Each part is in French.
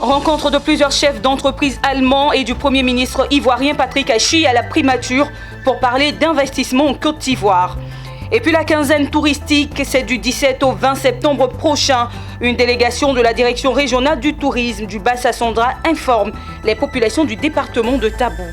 Rencontre de plusieurs chefs d'entreprise allemands et du Premier ministre ivoirien Patrick Achi à la primature pour parler d'investissement en Côte d'Ivoire. Et puis la quinzaine touristique, c'est du 17 au 20 septembre prochain. Une délégation de la direction régionale du tourisme du Bas-Sassandra informe les populations du département de Tabou.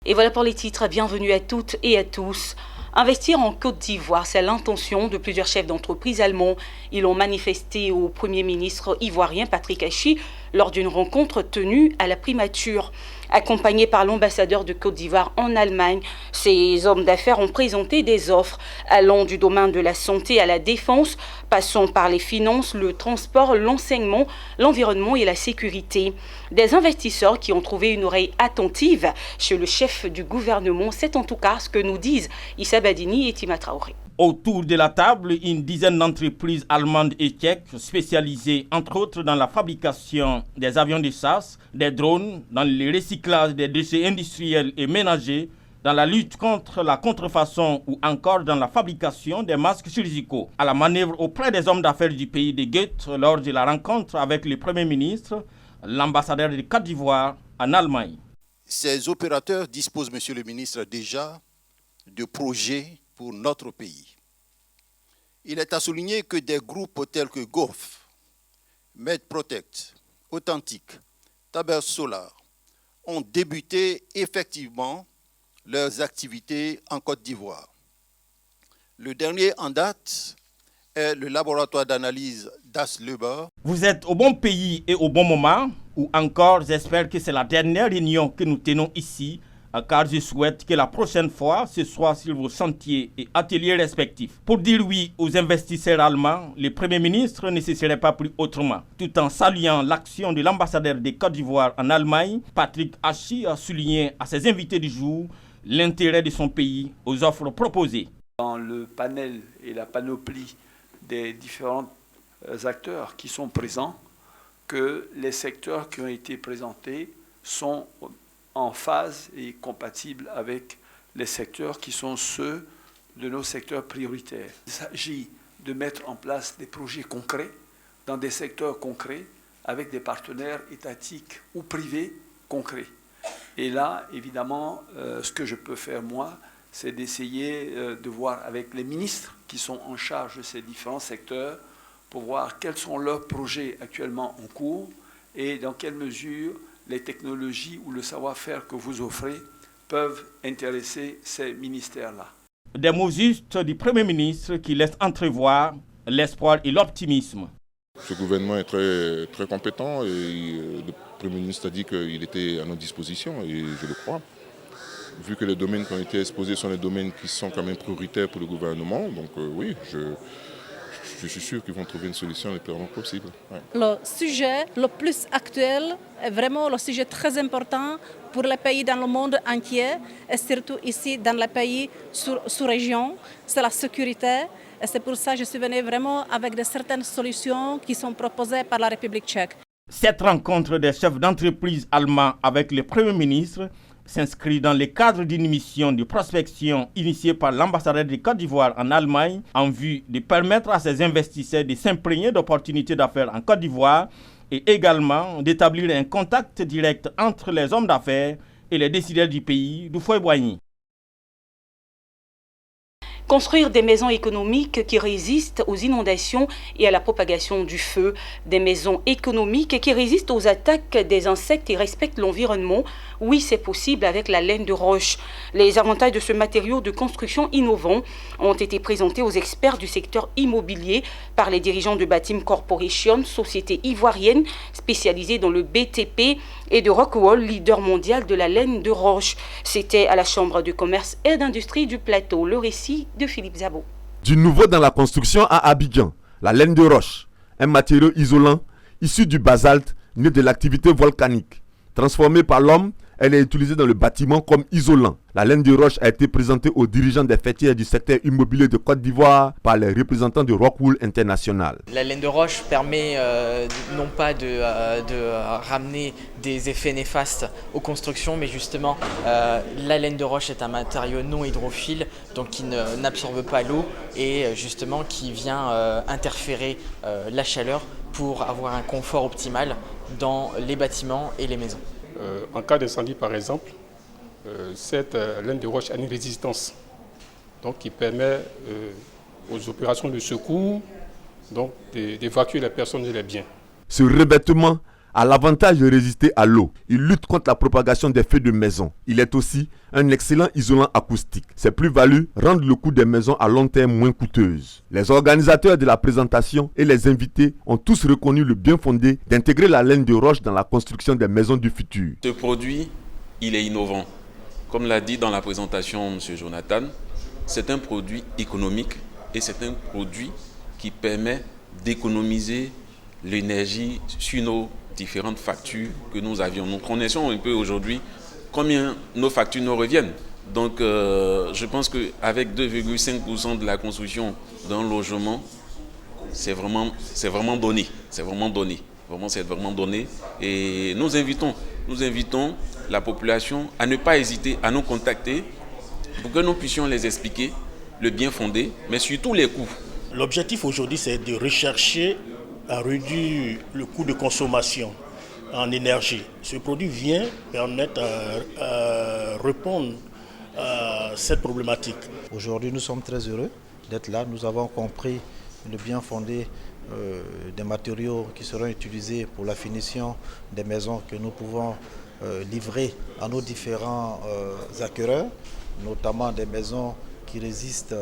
Et voilà pour les titres. Bienvenue à toutes et à tous. Investir en Côte d'Ivoire, c'est l'intention de plusieurs chefs d'entreprise allemands. Ils l'ont manifesté au Premier ministre ivoirien Patrick Achi lors d'une rencontre tenue à la primature. Accompagnés par l'ambassadeur de Côte d'Ivoire en Allemagne, ces hommes d'affaires ont présenté des offres allant du domaine de la santé à la défense, passant par les finances, le transport, l'enseignement, l'environnement et la sécurité. Des investisseurs qui ont trouvé une oreille attentive chez le chef du gouvernement, c'est en tout cas ce que nous disent Issa Badini et Tima Traoré. Autour de la table, une dizaine d'entreprises allemandes et tchèques spécialisées entre autres dans la fabrication des avions de chasse, des drones, dans le recyclage des déchets industriels et ménagers, dans la lutte contre la contrefaçon ou encore dans la fabrication des masques chirurgicaux. À la manœuvre auprès des hommes d'affaires du pays de Goethe lors de la rencontre avec le Premier ministre, l'ambassadeur de Côte d'Ivoire en Allemagne. Ces opérateurs disposent, Monsieur le ministre, déjà de projets pour notre pays. Il est à souligner que des groupes tels que Golf, MedProtect, Authentique, Taber Solar ont débuté effectivement leurs activités en Côte d'Ivoire. Le dernier en date est le laboratoire d'analyse Das Leber. Vous êtes au bon pays et au bon moment, ou encore j'espère que c'est la dernière réunion que nous tenons ici, car je souhaite que la prochaine fois, ce soit sur vos chantiers et ateliers respectifs. Pour dire oui aux investisseurs allemands, le Premier ministre ne se serait pas pris autrement. Tout en saluant l'action de l'ambassadeur de Côte d'Ivoire en Allemagne, Patrick Achi a souligné à ses invités du jour l'intérêt de son pays aux offres proposées. Dans le panel et la panoplie des différents acteurs qui sont présents, que les secteurs qui ont été présentés sont en phase et compatible avec les secteurs qui sont ceux de nos secteurs prioritaires. Il s'agit de mettre en place des projets concrets dans des secteurs concrets avec des partenaires étatiques ou privés concrets. Et là, évidemment, ce que je peux faire moi, c'est d'essayer de voir avec les ministres qui sont en charge de ces différents secteurs pour voir quels sont leurs projets actuellement en cours et dans quelle mesure les technologies ou le savoir-faire que vous offrez peuvent intéresser ces ministères-là. Des mots justes du Premier ministre qui laissent entrevoir l'espoir et l'optimisme. Ce gouvernement est très, très compétent et le Premier ministre a dit qu'il était à notre disposition et je le crois. Vu que les domaines qui ont été exposés sont les domaines qui sont quand même prioritaires pour le gouvernement, donc oui, je suis sûr qu'ils vont trouver une solution le plus rapidement possible. Ouais. Le sujet le plus actuel est vraiment le sujet très important pour les pays dans le monde entier et surtout ici dans les pays sous-région, c'est la sécurité. Et c'est pour ça que je suis venue vraiment avec certaines solutions qui sont proposées par la République tchèque. Cette rencontre des chefs d'entreprise allemands avec le Premier ministre s'inscrit dans le cadre d'une mission de prospection initiée par l'ambassadeur de Côte d'Ivoire en Allemagne en vue de permettre à ces investisseurs de s'imprégner d'opportunités d'affaires en Côte d'Ivoire et également d'établir un contact direct entre les hommes d'affaires et les décideurs du pays, d'Houphouët-Boigny. Construire des maisons économiques qui résistent aux inondations et à la propagation du feu, des maisons économiques qui résistent aux attaques des insectes et respectent l'environnement. Oui, c'est possible avec la laine de roche. Les avantages de ce matériau de construction innovant ont été présentés aux experts du secteur immobilier par les dirigeants de Batim Corporation, société ivoirienne spécialisée dans le BTP, et de Rockwool, leader mondial de la laine de roche. C'était à la Chambre de commerce et d'industrie du Plateau. Le récit de Philippe Zabo. Du nouveau dans la construction à Abidjan, la laine de roche, un matériau isolant issu du basalte né de l'activité volcanique. Transformé par l'homme, elle est utilisée dans le bâtiment comme isolant. La laine de roche a été présentée aux dirigeants des faîtières du secteur immobilier de Côte d'Ivoire par les représentants de Rockwool International. La laine de roche permet non pas de ramener des effets néfastes aux constructions, mais justement la laine de roche est un matériau non hydrophile, donc qui n'absorbe pas l'eau et justement qui vient interférer la chaleur pour avoir un confort optimal dans les bâtiments et les maisons. En cas d'incendie par exemple, cette laine de roche a une résistance donc, qui permet aux opérations de secours donc, d'évacuer les personnes et les biens. Ce revêtement a l'avantage de résister à l'eau. Il lutte contre la propagation des feux de maison. Il est aussi un excellent isolant acoustique. Ces plus-values rendent le coût des maisons à long terme moins coûteuses. Les organisateurs de la présentation et les invités ont tous reconnu le bien fondé d'intégrer la laine de roche dans la construction des maisons du futur. Ce produit, il est innovant. Comme l'a dit dans la présentation M. Jonathan, c'est un produit économique et c'est un produit qui permet d'économiser l'énergie sur nos différentes factures que nous avions. Nous connaissons un peu aujourd'hui combien nos factures nous reviennent. Donc je pense qu'avec 2,5% de la construction d'un logement, c'est vraiment donné. C'est vraiment donné. Et nous invitons la population à ne pas hésiter à nous contacter pour que nous puissions les expliquer le bien fondé, mais surtout les coûts. L'objectif aujourd'hui, c'est de rechercher à réduire le coût de consommation en énergie. Ce produit vient permettre à répondre à cette problématique. Aujourd'hui, nous sommes très heureux d'être là. Nous avons compris le bien fondé des matériaux qui seront utilisés pour la finition des maisons que nous pouvons livrer à nos différents acquéreurs, notamment des maisons qui résistent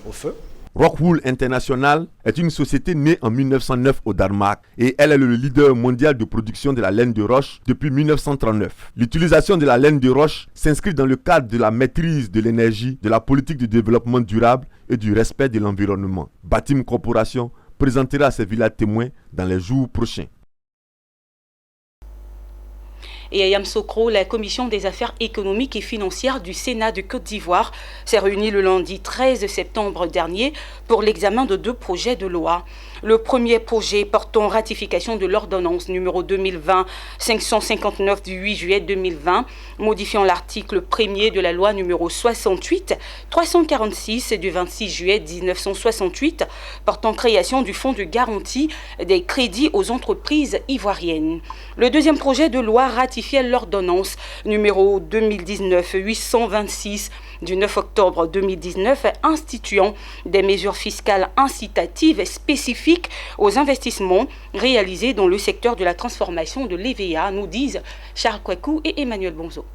au feu. Rockwool International est une société née en 1909 au Danemark et elle est le leader mondial de production de la laine de roche depuis 1939. L'utilisation de la laine de roche s'inscrit dans le cadre de la maîtrise de l'énergie, de la politique de développement durable et du respect de l'environnement. Batim Corporation présentera ses villas témoins dans les jours prochains. Et à Yamoussoukro, la commission des affaires économiques et financières du Sénat de Côte d'Ivoire s'est réunie le lundi 13 septembre dernier pour l'examen de 2 projets de loi. Le premier projet portant ratification de l'ordonnance numéro 2020-559 du 8 juillet 2020, modifiant l'article 1er de la loi numéro 68-346 du 26 juillet 1968, portant création du fonds de garantie des crédits aux entreprises ivoiriennes. Le deuxième projet de loi ratifiait l'ordonnance numéro 2019-826 du 9 octobre 2019 instituant des mesures fiscales incitatives spécifiques aux investissements réalisés dans le secteur de la transformation de l'EVA, nous disent Charles Kouakou et Emmanuel Bonzo.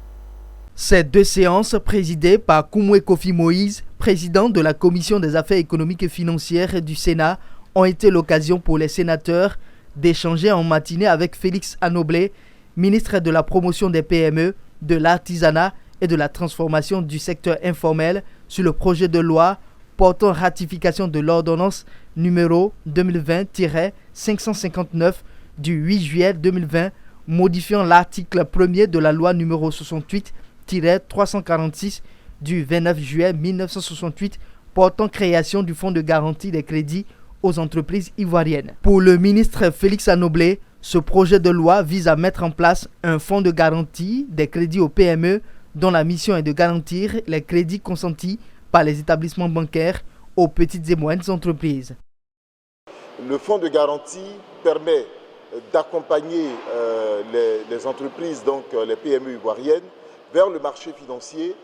Ces 2 séances, présidées par Koumoué Kofi Moïse, président de la Commission des affaires économiques et financières du Sénat, ont été l'occasion pour les sénateurs d'échanger en matinée avec Félix Anoblé, ministre de la promotion des PME, de l'artisanat et de la transformation du secteur informel sur le projet de loi portant ratification de l'ordonnance numéro 2020-559 du 8 juillet 2020 modifiant l'article 1er de la loi numéro 68-346 du 29 juillet 1968 portant création du fonds de garantie des crédits aux entreprises ivoiriennes. Pour le ministre Félix Anoblé, ce projet de loi vise à mettre en place un fonds de garantie des crédits aux PME dont la mission est de garantir les crédits consentis par les établissements bancaires aux petites et moyennes entreprises. Le fonds de garantie permet d'accompagner les entreprises, donc les PME ivoiriennes, vers le marché financier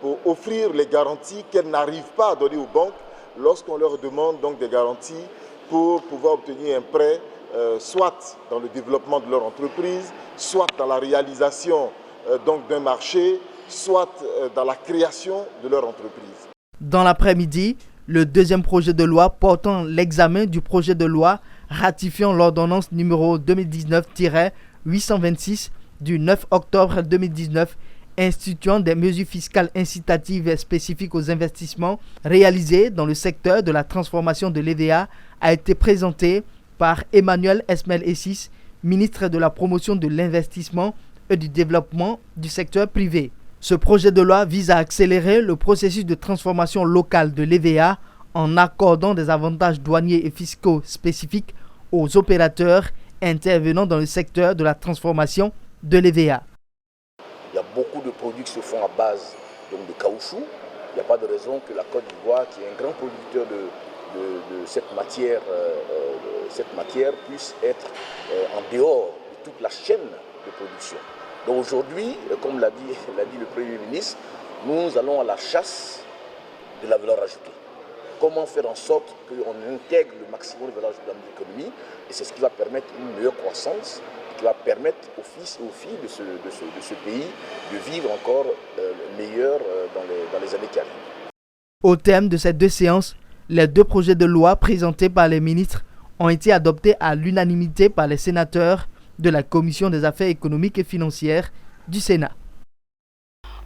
pour offrir les garanties qu'elles n'arrivent pas à donner aux banques lorsqu'on leur demande donc des garanties pour pouvoir obtenir un prêt, soit dans le développement de leur entreprise, soit dans la réalisation donc d'un marché, soit dans la création de leur entreprise. Dans l'après-midi, le deuxième projet de loi portant l'examen du projet de loi ratifiant l'ordonnance numéro 2019-826 du 9 octobre 2019 instituant des mesures fiscales incitatives spécifiques aux investissements réalisés dans le secteur de la transformation de l'EVA a été présenté par Emmanuel Esmel Essis, ministre de la promotion de l'investissement, et du développement du secteur privé. Ce projet de loi vise à accélérer le processus de transformation locale de l'EVA en accordant des avantages douaniers et fiscaux spécifiques aux opérateurs intervenant dans le secteur de la transformation de l'EVA. Il y a beaucoup de produits qui se font à base donc, de caoutchouc. Il n'y a pas de raison que la Côte d'Ivoire, qui est un grand producteur de cette matière, puisse être en dehors de toute la chaîne de production. Donc aujourd'hui, comme l'a dit le Premier ministre, nous allons à la chasse de la valeur ajoutée. Comment faire en sorte qu'on intègre le maximum de valeur ajoutée dans notre économie, et c'est ce qui va permettre une meilleure croissance, qui va permettre aux fils et aux filles de ce pays de vivre encore meilleur dans les années qui arrivent. Au terme de ces deux séances, les deux projets de loi présentés par les ministres ont été adoptés à l'unanimité par les sénateurs de la Commission des affaires économiques et financières du Sénat.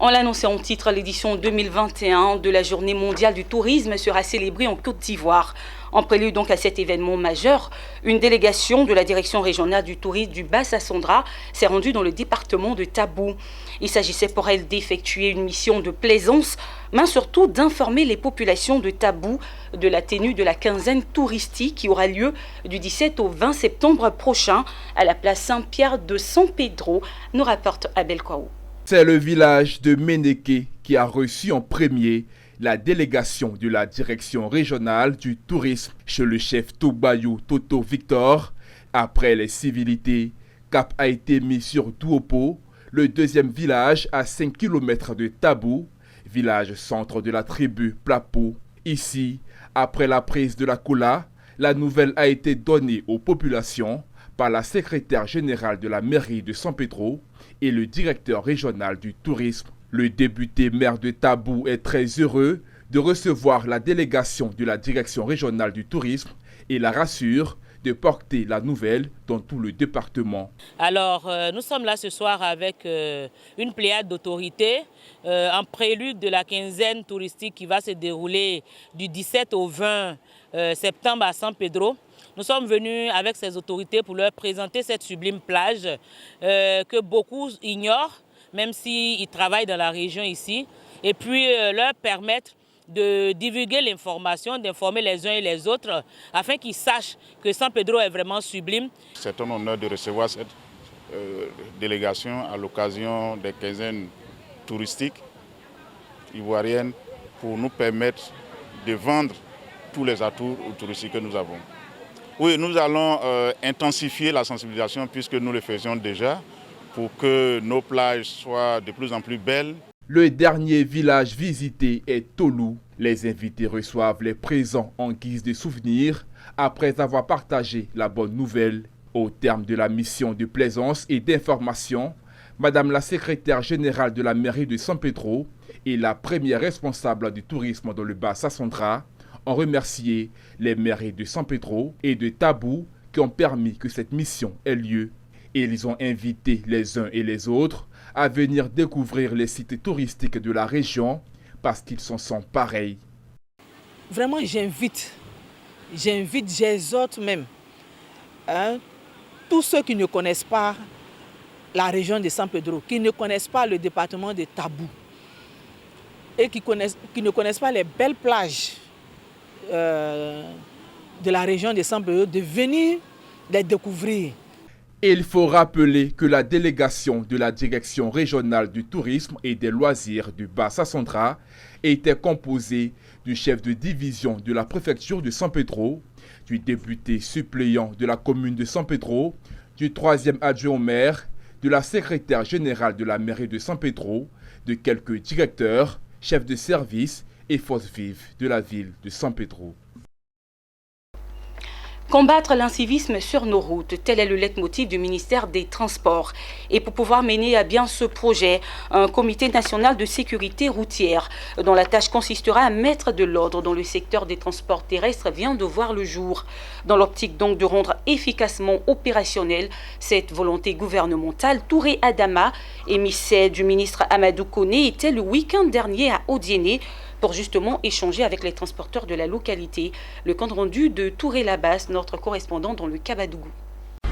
On l'annonçait en titre, l'édition 2021 de la Journée mondiale du tourisme sera célébrée en Côte d'Ivoire. En prélude donc à cet événement majeur, une délégation de la direction régionale du tourisme du Bas-Sassandra s'est rendue dans le département de Tabou. Il s'agissait pour elle d'effectuer une mission de plaisance, mais surtout d'informer les populations de Tabou de la tenue de la quinzaine touristique qui aura lieu du 17 au 20 septembre prochain à la place Saint-Pierre de San Pedro, nous rapporte Abel Kouaou. C'est le village de Ménéké qui a reçu en premier la délégation de la direction régionale du tourisme chez le chef Tobayou Toto Victor. Après les civilités, cap a été mis sur Douopo, le deuxième village à 5 km de Tabou, village centre de la tribu Plapo. Ici, après la prise de la Kola, la nouvelle a été donnée aux populations par la secrétaire générale de la mairie de San Pedro et le directeur régional du tourisme. Le député maire de Tabou est très heureux de recevoir la délégation de la direction régionale du tourisme et la rassure de porter la nouvelle dans tout le département. Alors, nous sommes là ce soir avec une pléiade d'autorités en prélude de la quinzaine touristique qui va se dérouler du 17 au 20 septembre à San Pedro. Nous sommes venus avec ces autorités pour leur présenter cette sublime plage que beaucoup ignorent, même s'ils travaillent dans la région ici, et puis leur permettre de divulguer l'information, d'informer les uns et les autres, afin qu'ils sachent que San Pedro est vraiment sublime. C'est un honneur de recevoir cette délégation à l'occasion des quinzaines touristiques ivoiriennes pour nous permettre de vendre tous les atouts touristiques que nous avons. Oui, nous allons intensifier la sensibilisation puisque nous le faisions déjà pour que nos plages soient de plus en plus belles. Le dernier village visité est Tolou. Les invités reçoivent les présents en guise de souvenir après avoir partagé la bonne nouvelle. Au terme de la mission de plaisance et d'information, Madame la secrétaire générale de la mairie de San Pedro et la première responsable du tourisme dans le Bas-Sassandra ont remercié les mairies de San Pedro et de Tabou qui ont permis que cette mission ait lieu. Et ils ont invité les uns et les autres à venir découvrir les sites touristiques de la région parce qu'ils sont pareils. Vraiment, j'invite, j'exhorte même tous ceux qui ne connaissent pas la région de San Pedro, qui ne connaissent pas le département de Tabou et qui ne connaissent pas les belles plages de la région de San Pedro, de venir les découvrir. Il faut rappeler que la délégation de la direction régionale du tourisme et des loisirs du Bas-Sassandra était composée du chef de division de la préfecture de San Pedro, du député suppléant de la commune de San Pedro, du troisième adjoint au maire, de la secrétaire générale de la mairie de San Pedro, de quelques directeurs, chefs de service et forces vives de la ville de San Pedro. Combattre l'incivisme sur nos routes, tel est le leitmotiv du ministère des Transports. Et pour pouvoir mener à bien ce projet, un comité national de sécurité routière, dont la tâche consistera à mettre de l'ordre dans le secteur des transports terrestres, vient de voir le jour. Dans l'optique donc de rendre efficacement opérationnelle cette volonté gouvernementale, Touré Adama, émissaire du ministre Amadou Koné, était le week-end dernier à Odiéné pour justement échanger avec les transporteurs de la localité. Le compte rendu de Touré Labas, notre correspondant dans le Kabadougou.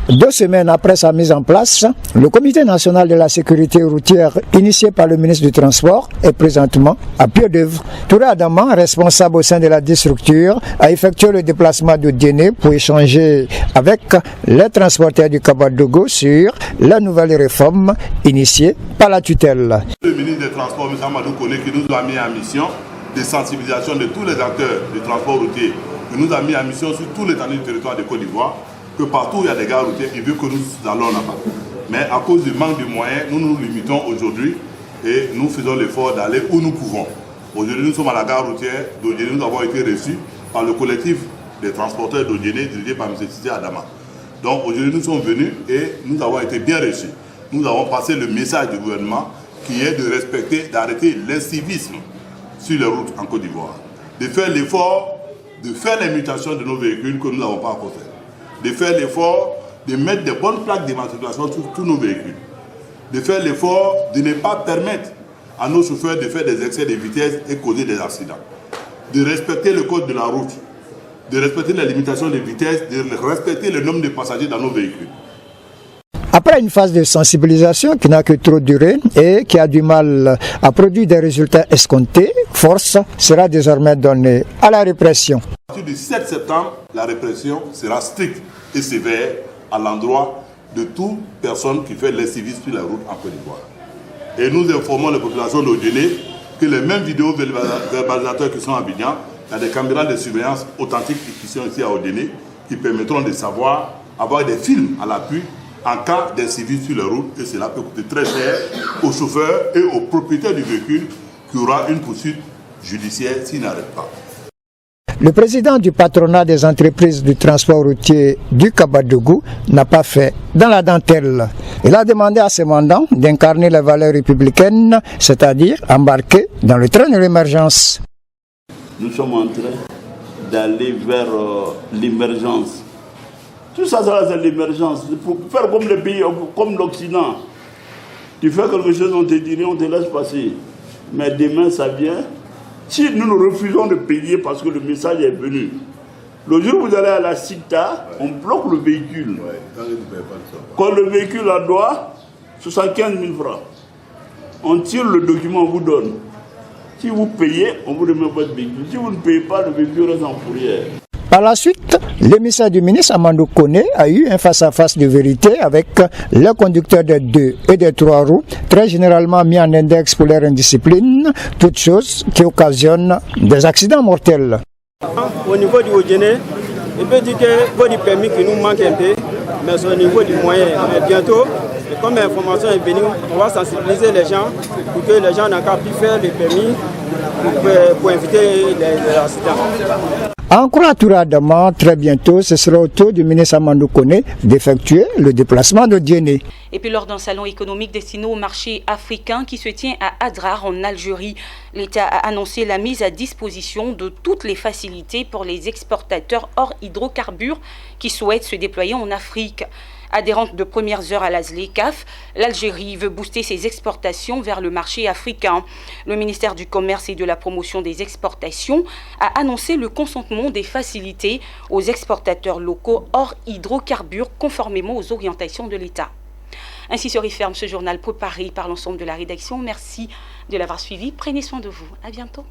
2 semaines après sa mise en place, le Comité national de la sécurité routière, initié par le ministre du Transport, est présentement à pied d'œuvre. Touré Adama, responsable au sein de la structure, a effectué le déplacement de Djéné pour échanger avec les transporteurs du Kabadougou sur la nouvelle réforme initiée par la tutelle. Le ministre des Transports, M. Amadou Kone, qui nous a mis en mission de sensibilisation de tous les acteurs du transport routier, qui nous a mis en mission sur tout l'étendue du territoire de Côte d'Ivoire, que partout où il y a des gares routières, il veut que nous allons là-bas. Mais à cause du manque de moyens, nous nous limitons aujourd'hui et nous faisons l'effort d'aller où nous pouvons. Aujourd'hui, nous sommes à la gare routière d'Odjéné. Nous avons été reçus par le collectif des transporteurs d'Odjéné, dirigé par M. Titi Adama. Donc aujourd'hui, nous sommes venus et nous avons été bien reçus. Nous avons passé le message du gouvernement qui est de respecter, d'arrêter l'incivisme sur les routes en Côte d'Ivoire. De faire l'effort de faire les mutations de nos véhicules que nous n'avons pas encore fait. De faire l'effort de mettre des bonnes plaques d'immatriculation sur tous nos véhicules. De faire l'effort de ne pas permettre à nos chauffeurs de faire des excès de vitesse et causer des accidents. De respecter le code de la route, de respecter les limitations de vitesse, de respecter le nombre de passagers dans nos véhicules. Après une phase de sensibilisation qui n'a que trop duré et qui a du mal à produire des résultats escomptés, force sera désormais donnée à la répression. À partir du 7 septembre, la répression sera stricte et sévère à l'endroit de toute personne qui fait l'incivisme sur la route en Côte d'Ivoire. Et nous informons les populations d'Odjéné que les mêmes vidéos verbalisateurs qui sont à Abidjan, il y a des caméras de surveillance authentiques qui sont ici à Odjéné qui permettront de savoir, avoir des films à l'appui en cas d'incivisme sur la route, et cela peut coûter très cher aux chauffeurs et aux propriétaires du véhicule qui aura une poursuite judiciaire s'il n'arrête pas. Le président du patronat des entreprises du transport routier du Kabadougou n'a pas fait dans la dentelle. Il a demandé à ses mandants d'incarner les valeurs républicaines, c'est-à-dire embarquer dans le train de l'émergence. Nous sommes en train d'aller vers l'émergence. Tout ça, c'est l'émergence. Il faut faire comme les pays, comme l'Occident. Tu fais quelque chose, on te dit, on te laisse passer. Mais demain, ça vient. Si nous nous refusons de payer parce que le message est venu, le jour où vous allez à la CITA, on bloque le véhicule. Quand le véhicule a droit, 75 000 francs. On tire le document, on vous donne. Si vous payez, on vous remet votre véhicule. Si vous ne payez pas, le véhicule reste en fourrière. Par la suite, l'émissaire du ministre Amadou Kone a eu un face-à-face de vérité avec les conducteurs des 2 et des 3 roues, très généralement mis en index pour leur indiscipline, toutes choses qui occasionnent des accidents mortels. Au niveau du Odjéné, il peut dire que le permis qui nous manque un peu, mais c'est au niveau du moyen. Mais bientôt, comme l'information est venue, on va sensibiliser les gens pour que les gens n'aient qu'à plus faire le permis pour éviter les accidents. En croix Touré Adama, très bientôt, ce sera au tour du ministre Amadou Kone d'effectuer le déplacement de Djéné. Et puis lors d'un salon économique destiné au marché africain qui se tient à Adrar en Algérie, l'État a annoncé la mise à disposition de toutes les facilités pour les exportateurs hors hydrocarbures qui souhaitent se déployer en Afrique. Adhérente de premières heures à la ZLECAf, l'Algérie veut booster ses exportations vers le marché africain. Le ministère du Commerce et de la Promotion des exportations a annoncé le consentement des facilités aux exportateurs locaux hors hydrocarbures conformément aux orientations de l'État. Ainsi se referme ce journal préparé par l'ensemble de la rédaction. Merci de l'avoir suivi. Prenez soin de vous. À bientôt.